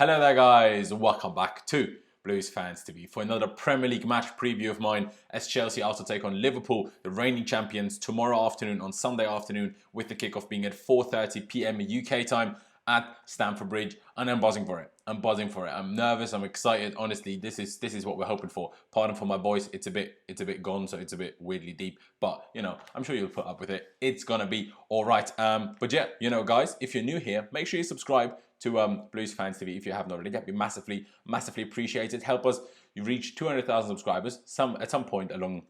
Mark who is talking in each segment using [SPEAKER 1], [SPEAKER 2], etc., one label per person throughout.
[SPEAKER 1] Hello there guys, welcome back to Blues Fans TV for another Premier League match preview of mine as Chelsea also take on Liverpool, the reigning champions, tomorrow afternoon on Sunday afternoon, with the kickoff being at 4:30 PM UK time at Stamford Bridge, and I'm buzzing for it. I'm nervous, I'm excited. Honestly, this is what we're hoping for. Pardon for my voice, it's a bit gone, so it's a bit weirdly deep, but you know, I'm sure you'll put up with it. It's gonna be all right. But yeah, you know guys, if you're new here, make sure you subscribe to Blues Fans TV if you haven't already. That'd be massively appreciated. Help us reach 200,000 subscribers at some point along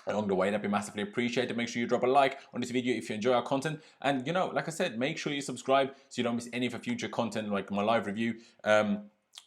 [SPEAKER 1] the way. That'd be massively appreciated. Make sure you drop a like on this video if you enjoy our content, and you know, like I said, make sure you subscribe so you don't miss any of the future content, like my live review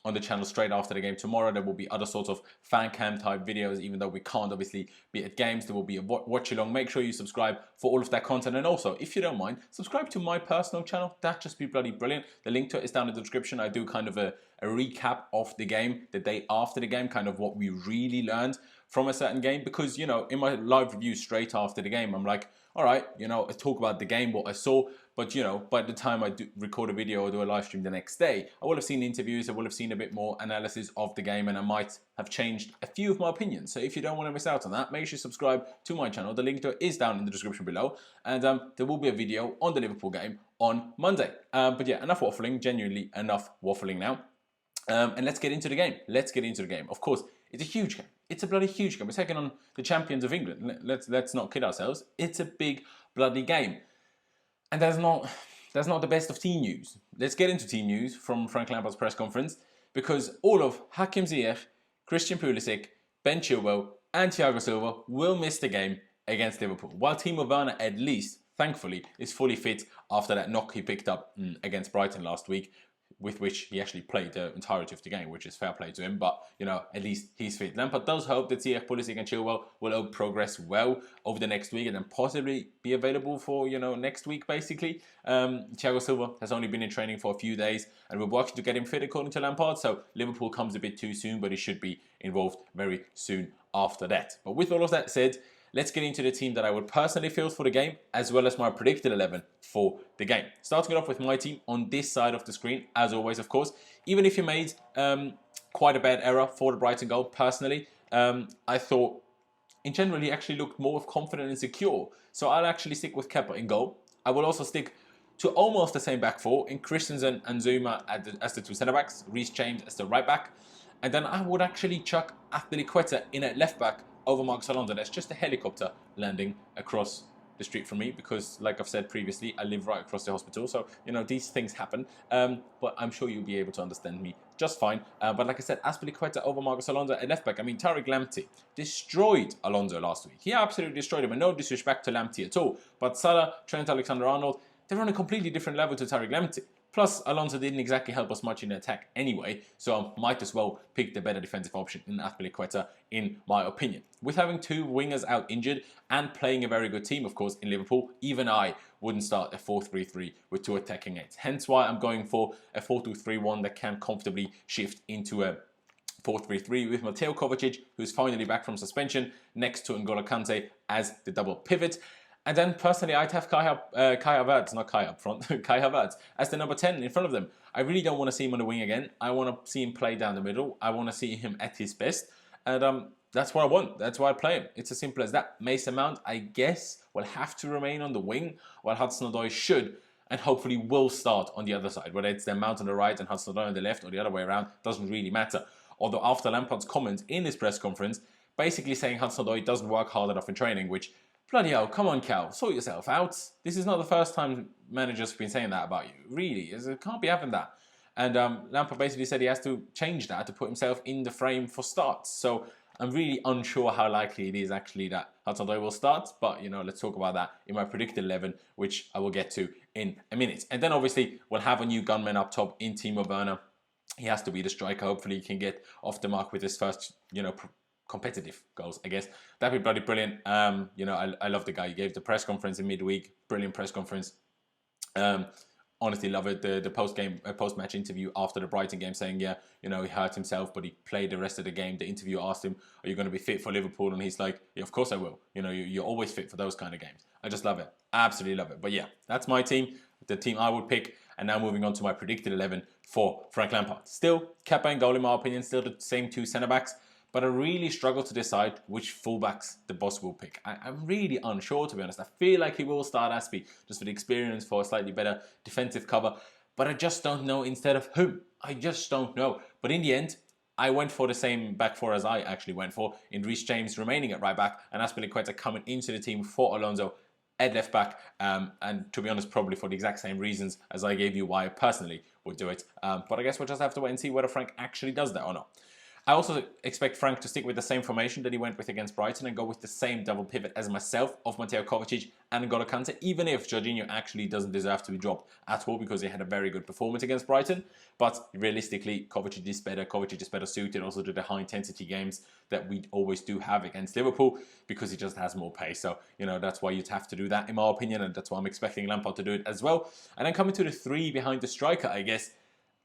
[SPEAKER 1] on the channel straight after the game tomorrow. There will be other sorts of fan cam type videos, even though we can't obviously be at games. There will be a watch along. Make sure you subscribe for all of that content, and also, if you don't mind, subscribe to my personal channel. That'd just be bloody brilliant. The link to it is down in the description. I do kind of a recap of the game the day after the game, kind of what we really learned from a certain game, because you know, in my live review straight after the game, I'm like, all right, you know, I talk about the game, what I saw, but you know, by the time I do record a video or do a live stream the next day, I will have seen interviews, I will have seen a bit more analysis of the game, and I might have changed a few of my opinions. So if you don't want to miss out on that, make sure you subscribe to my channel. The link to it is down in the description below, and there will be a video on the Liverpool game on Monday. But yeah, enough waffling, genuinely enough waffling now. And let's get into the game. Of course, it's a huge game. It's a bloody huge game. We're taking on the champions of England. Let's not kid ourselves. It's a big bloody game. And that's not the best of team news. Let's get into team news from Frank Lampard's press conference, because all of Hakim Ziyech, Christian Pulisic, Ben Chilwell and Thiago Silva will miss the game against Liverpool, while Timo, Werner, at least, thankfully, is fully fit after that knock he picked up against Brighton last week, with which he actually played the entirety of the game, which is fair play to him. But, you know, at least he's fit. Lampard does hope that Ziyech, Pulisic and Chilwell will all progress well over the next week and then possibly be available for, you know, next week, basically. Thiago Silva has only been in training for a few days, and we're working to get him fit, according to Lampard. So Liverpool comes a bit too soon, but he should be involved very soon after that. But with all of that said, let's get into the team that I would personally field for the game, as well as my predicted 11 for the game. Starting it off with my team on this side of the screen, as always, of course. Even if you made quite a bad error for the Brighton goal, personally, I thought, in general, he actually looked more confident and secure. So I'll actually stick with Kepa in goal. I will also stick to almost the same back four in Christensen and Zuma as the two centre-backs, Reece James as the right-back. And then I would actually chuck Azpilicueta in at left-back over Marcos Alonso. That's just a helicopter landing across the street from me, because like I've said previously, I live right across the hospital, so you know, these things happen, but I'm sure you'll be able to understand me just fine. But like I said, Azpilicueta over Marcos Alonso at left back. I mean, Tariq Lamptey destroyed Alonso last week. He absolutely destroyed him, and no disrespect to Lamptey at all, but Salah, Trent Alexander-Arnold, they're on a completely different level to Tariq Lamptey. Plus, Alonso didn't exactly help us much in the attack anyway, so I might as well pick the better defensive option in Azpilicueta, in my opinion. With having two wingers out injured and playing a very good team, of course, in Liverpool, even I wouldn't start a 4-3-3 with two attacking eights. Hence why I'm going for a 4-2-3-1 that can comfortably shift into a 4-3-3 with Mateo, Kovacic, who's finally back from suspension, next to N'Golo Kante as the double pivot. And then personally, I'd have Kai Havertz, not Kai up front, Kai Havertz as the number 10 in front of them. I really don't want to see him on the wing again. I want to see him play down the middle. I want to see him at his best. And that's what I want. That's why I play him. It's as simple as that. Mason Mount, I guess, will have to remain on the wing, while Hudson-Odoi should and hopefully will start on the other side. Whether it's their Mount on the right and Hudson-Odoi on the left or the other way around, doesn't really matter. Although after Lampard's comment in his press conference, basically saying Hudson-Odoi doesn't work hard enough in training, which, bloody hell, come on, Cal, sort yourself out. This is not the first time managers have been saying that about you. Really, it can't be having that. And Lampard basically said he has to change that to put himself in the frame for starts. So I'm really unsure how likely it is actually that Hudson-Odoi will start. But, you know, let's talk about that in my predicted 11, which I will get to in a minute. And then, obviously, we'll have a new gunman up top in Timo Werner. He has to be the striker. Hopefully, he can get off the mark with his first, you know, competitive goals, I guess. That'd be bloody brilliant. You know, I love the guy. He gave the press conference in midweek. Brilliant press conference. Honestly love it. The post-match interview after the Brighton game, saying, yeah, you know, he hurt himself, but he played the rest of the game. The interviewer asked him, are you going to be fit for Liverpool? And he's like, yeah, of course I will. You know, you're always fit for those kind of games. I just love it. Absolutely love it. But yeah, that's my team. The team I would pick. And now moving on to my predicted 11 for Frank Lampard. Still, Kepa and goal in my opinion, still the same two centre-backs, but I really struggle to decide which fullbacks the boss will pick. I'm really unsure, to be honest. I feel like he will start Aspie, just for the experience, for a slightly better defensive cover, but I just don't know instead of whom. I just don't know. But in the end, I went for the same back four as I actually went for, in Reece James remaining at right back and Azpilicueta coming into the team for Alonso at left back, and to be honest, probably for the exact same reasons as I gave you why I personally would do it. But I guess we'll just have to wait and see whether Frank actually does that or not. I also expect Frank to stick with the same formation that he went with against Brighton and go with the same double pivot as myself of Mateo, Kovacic and N'Golo Kante, even if Jorginho actually doesn't deserve to be dropped at all because he had a very good performance against Brighton. But realistically, Kovacic is better. Kovacic is better suited also to the high-intensity games that we always do have against Liverpool because he just has more pace. So, you know, that's why you'd have to do that, in my opinion, and that's why I'm expecting Lampard to do it as well. And then coming to the three behind the striker, I guess,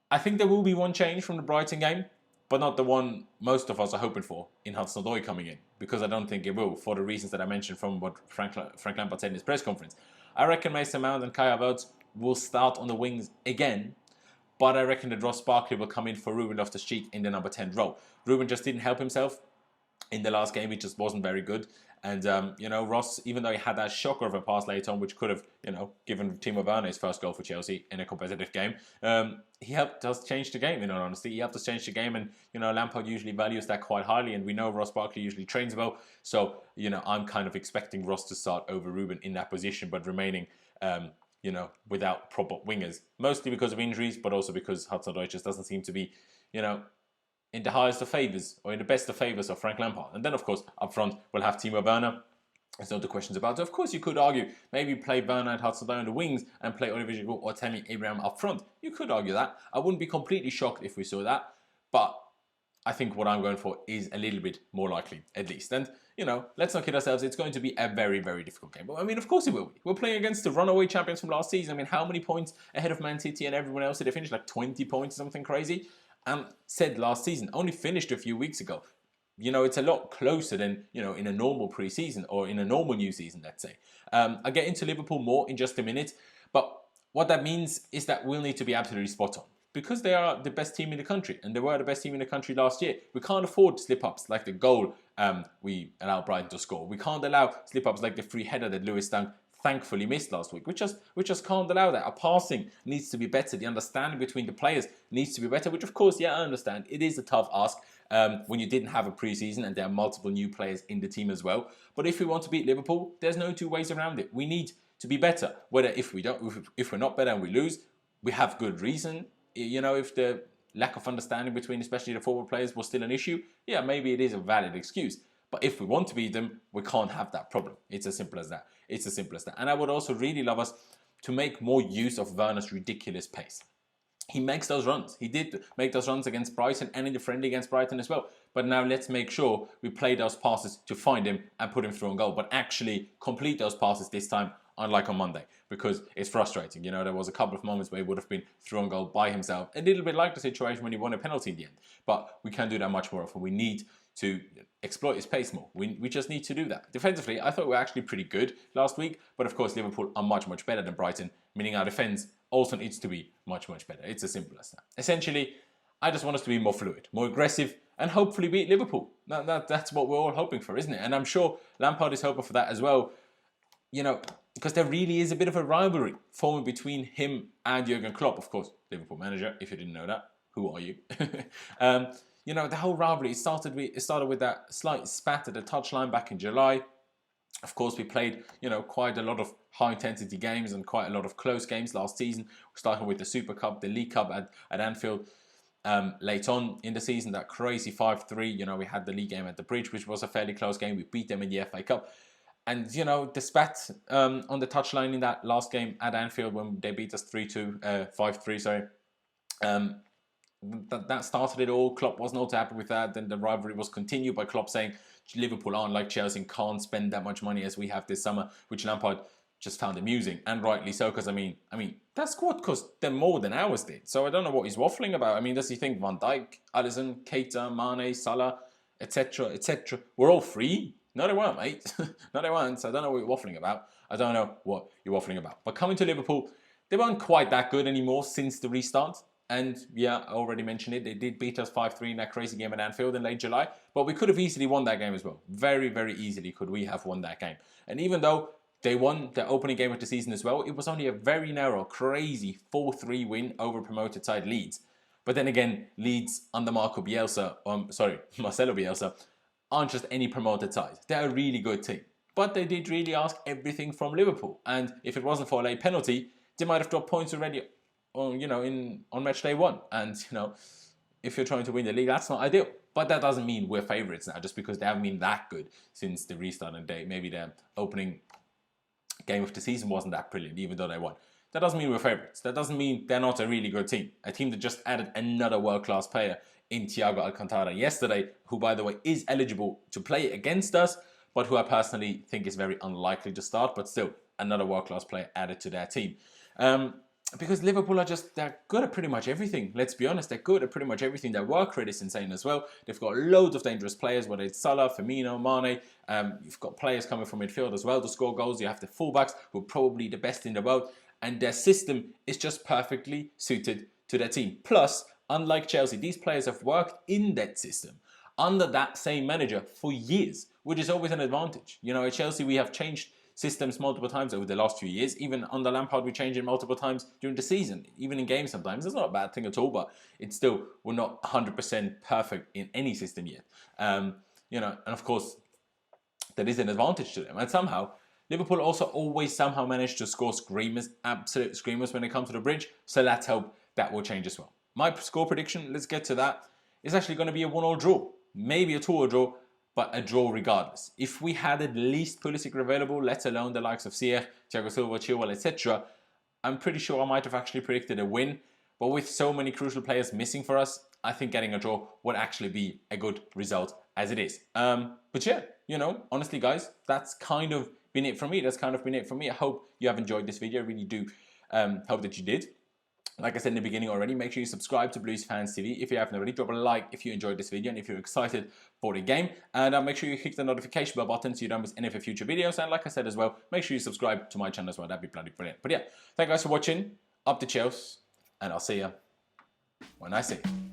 [SPEAKER 1] I think there will be one change from the Brighton game, but not the one most of us are hoping for in Hudson-Odoi coming in, because I don't think it will, for the reasons that I mentioned from what Frank Lampard said in his press conference. I reckon Mason Mount and Kai Havertz will start on the wings again, but I reckon that Ross Barkley will come in for Ruben Loftus-Cheek in the number 10 role. Ruben just didn't help himself in the last game. He just wasn't very good. And, you know, Ross, even though he had that shocker of a pass late on, which could have, you know, given Timo Werner his first goal for Chelsea in a competitive game, he helped us change the game, in all honesty. He helped us change the game, and, you know, Lampard usually values that quite highly, and we know Ross Barkley usually trains well. So, you know, I'm kind of expecting Ross to start over Ruben in that position, but remaining, you know, without proper wingers. Mostly because of injuries, but also because Hudson-Odoi just doesn't seem to be, you know, in the highest of favours, or in the best of favours of Frank Lampard. And then, of course, up front, we'll have Timo Werner. There's no questions about it. Of course, you could argue, maybe play Werner and Hudson-Odoi on the wings and play Olivier Giroud or Tammy Abraham up front. You could argue that. I wouldn't be completely shocked if we saw that. But I think what I'm going for is a little bit more likely, at least. And, you know, let's not kid ourselves. It's going to be a very, very difficult game. But, I mean, of course it will be. We're playing against the runaway champions from last season. I mean, how many points ahead of Man City and everyone else did they finish? Like 20 points or something crazy? Said last season, only finished a few weeks ago. You know, it's a lot closer than, you know, in a normal pre-season or in a normal new season, let's say. I'll get into Liverpool more in just a minute. But what that means is that we'll need to be absolutely spot on, because they are the best team in the country, and they were the best team in the country last year. We can't afford slip-ups like the goal we allowed Brighton to score. We can't allow slip-ups like the free header that Lewis Dunk thankfully missed last week. We just can't allow that. Our passing needs to be better. The understanding between the players needs to be better, which of course, yeah, I understand. It is a tough ask when you didn't have a pre-season and there are multiple new players in the team as well. But if we want to beat Liverpool, there's no two ways around it. We need to be better. Whether if we're not better and we lose, we have good reason. You know, if the lack of understanding between especially the forward players was still an issue, yeah, maybe it is a valid excuse. But if we want to beat them, we can't have that problem. It's as simple as that. It's as simple as that. And I would also really love us to make more use of Werner's ridiculous pace. He makes those runs. He did make those runs against Brighton and in the friendly against Brighton as well. But now let's make sure we play those passes to find him and put him through on goal, but actually complete those passes this time, unlike on Monday, because it's frustrating. You know, there was a couple of moments where he would have been through on goal by himself, a little bit like the situation when he won a penalty in the end. But we can do that much more often. We need to exploit his pace more. We just need to do that. Defensively, I thought we were actually pretty good last week, but of course Liverpool are much, much better than Brighton, meaning our defence also needs to be much, much better. It's as simple as that. Essentially, I just want us to be more fluid, more aggressive, and hopefully beat Liverpool. That's what we're all hoping for, isn't it? And I'm sure Lampard is hoping for that as well, you know, because there really is a bit of a rivalry forming between him and Jurgen Klopp, of course, Liverpool manager. If you didn't know that, who are you? You know, the whole rivalry, it started with that slight spat at the touchline back in July. Of course, we played, you know, quite a lot of high-intensity games and quite a lot of close games last season, starting with the Super Cup, the League Cup at Anfield. Late on in the season, that crazy 5-3, you know, we had the league game at the Bridge, which was a fairly close game. We beat them in the FA Cup. And, you know, the spat on the touchline in that last game at Anfield when they beat us 5-3, sorry. That started it all. Klopp wasn't all too happy with that. Then the rivalry was continued by Klopp saying Liverpool aren't like Chelsea and can't spend that much money as we have this summer, which Lampard just found amusing, and rightly so, because I mean that squad cost them more than ours did. So I don't know what he's waffling about. I mean, does he think Van Dijk, Alisson, Keita, Mane, Salah, etc., were all free? No, they weren't, mate. No, they weren't. So I don't know what you're waffling about. I don't know what you're waffling about. But coming to Liverpool, they weren't quite that good anymore since the restart. And yeah, I already mentioned it. They did beat us 5-3 in that crazy game at Anfield in late July. But we could have easily won that game as well. Very, very easily could we have won that game. And even though they won their opening game of the season as well, it was only a very narrow, crazy 4-3 win over promoted side Leeds. But then again, Leeds under Marcelo Bielsa, aren't just any promoted side. They're a really good team. But they did really ask everything from Liverpool. And if it wasn't for a late penalty, they might have dropped points already, on match day 1. And, if you're trying to win the league, that's not ideal. But that doesn't mean we're favourites now, just because they haven't been that good since the restart, and maybe their opening game of the season wasn't that brilliant, even though they won. That doesn't mean we're favourites. That doesn't mean they're not a really good team. A team that just added another world-class player in Thiago Alcantara yesterday, who, by the way, is eligible to play against us, but who I personally think is very unlikely to start, but still another world-class player added to their team. Because Liverpool they're good at pretty much everything. Let's be honest, they're good at pretty much everything. Their work rate is insane as well. They've got loads of dangerous players, whether it's Salah, Firmino, Mane. You've got players coming from midfield as well to score goals. You have the fullbacks, who are probably the best in the world. And their system is just perfectly suited to their team. Plus, unlike Chelsea, these players have worked in that system under that same manager for years, which is always an advantage. At Chelsea, we have changed systems multiple times over the last few years. Even under Lampard, we changed it multiple times during the season, even in games sometimes. It's not a bad thing at all, but it's still, we're not 100% perfect in any system yet. And of course, that is an advantage to them. And somehow, Liverpool also always somehow manage to score screamers, absolute screamers when they come to the bridge. So let's hope that will change as well. My score prediction, let's get to that, is actually going to be a 1-1 draw. Maybe a 2-1 draw, but a draw regardless. If we had at least Pulisic available, let alone the likes of Ziyech, Thiago Silva, Chilwell, etc., I'm pretty sure I might have actually predicted a win. But with so many crucial players missing for us, I think getting a draw would actually be a good result as it is. But yeah, honestly, guys, that's kind of been it for me. I hope you have enjoyed this video. I really do hope that you did. Like I said in the beginning already, make sure you subscribe to Blues Fans TV. If you haven't already, drop a like if you enjoyed this video and if you're excited for the game. And make sure you click the notification bell button so you don't miss any of the future videos. And like I said as well, make sure you subscribe to my channel as well. That'd be bloody brilliant. But yeah, thank you guys for watching. Up the Chelsea. And I'll see you when I see you.